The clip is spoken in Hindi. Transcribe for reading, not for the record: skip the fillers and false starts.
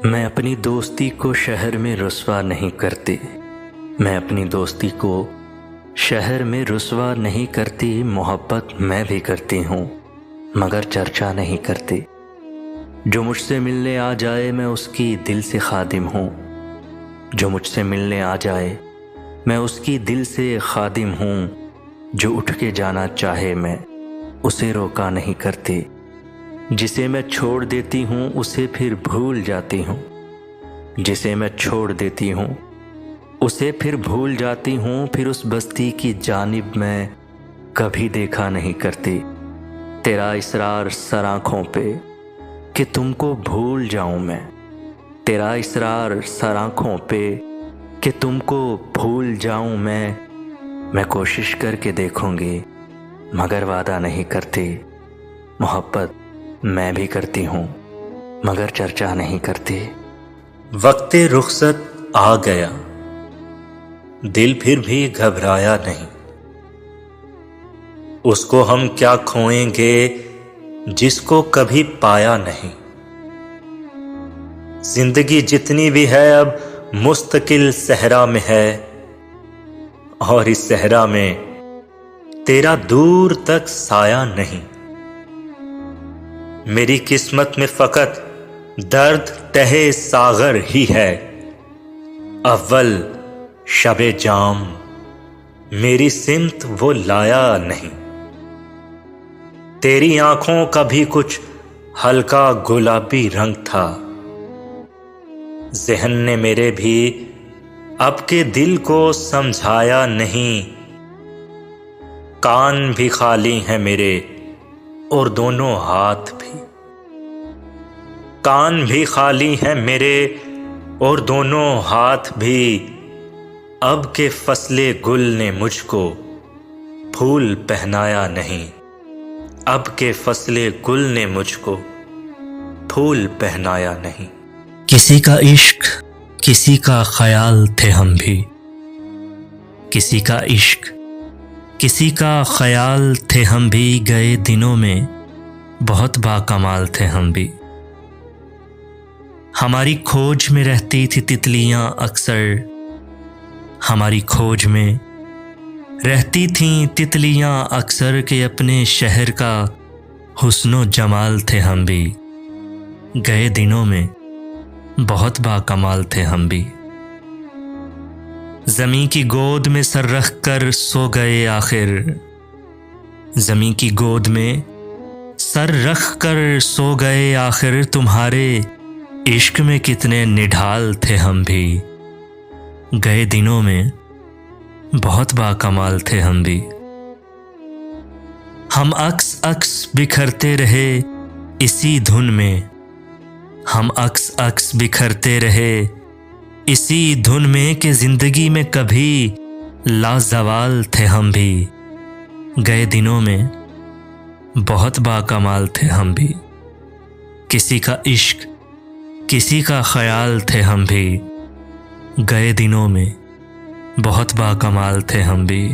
मैं अपनी दोस्ती को शहर में रुसवा नहीं करती। मैं अपनी दोस्ती को शहर में रुसवा नहीं करती। मोहब्बत मैं भी करती हूँ मगर चर्चा नहीं करती। जो मुझसे मिलने आ जाए मैं उसकी दिल से खादिम हूँ। जो मुझसे मिलने आ जाए मैं उसकी दिल से खादिम हूँ। जो उठ के जाना चाहे मैं उसे रोका नहीं करती। जिसे मैं छोड़ देती हूँ उसे फिर भूल जाती हूँ। जिसे मैं छोड़ देती हूँ उसे फिर भूल जाती हूँ। फिर उस बस्ती की जानिब मैं कभी देखा नहीं करती। तेरा इसरार सर आँखों पे कि तुमको भूल जाऊँ मैं। तेरा इसरार सर आँखों पे कि तुमको भूल जाऊँ मैं कोशिश करके देखूँगी मगर वादा नहीं करती। मोहब्बत मैं भी करती हूँ मगर चर्चा नहीं करती। वक्ते रुखसत आ गया, दिल फिर भी घबराया नहीं। उसको हम क्या खोएंगे जिसको कभी पाया नहीं। जिंदगी जितनी भी है अब मुस्तकिल सहरा में है और इस सहरा में तेरा दूर तक साया नहीं। मेरी किस्मत में फकत दर्द तहे सागर ही है। अव्वल शबे जाम मेरी सिमत वो लाया नहीं। तेरी आंखों का भी कुछ हल्का गुलाबी रंग था। ज़हन ने मेरे भी अब के दिल को समझाया नहीं। कान भी खाली हैं मेरे और दोनों हाथ भी। कान भी खाली हैं मेरे और दोनों हाथ भी। अब के फसले गुल ने मुझको फूल पहनाया नहीं। अब के फसले गुल ने मुझको फूल पहनाया नहीं। किसी का इश्क किसी का ख्याल थे हम भी। किसी का इश्क किसी का ख्याल थे हम भी। गए दिनों में बहुत बाकमाल थे हम भी। हमारी खोज में रहती थी तितलियां अक्सर। हमारी खोज में रहती थीं तितलियां अक्सर के अपने शहर का हुस्नो जमाल थे हम भी। गए दिनों में बहुत बाकमाल थे हम भी। ज़मीं की गोद में सर रख कर सो गए आखिर। ज़मीं की गोद में सर रख कर सो गए आखिर। तुम्हारे इश्क में कितने निढाल थे हम भी। गए दिनों में बहुत बाकमाल थे हम भी। हम अक्स अक्स बिखरते रहे इसी धुन में। हम अक्स अक्स बिखरते रहे इसी धुन में कि जिंदगी में कभी लाजवाल थे हम भी। गए दिनों में बहुत बाकमाल थे हम भी। किसी का इश्क किसी का ख्याल थे हम भी। गए दिनों में बहुत बाकमाल थे हम भी।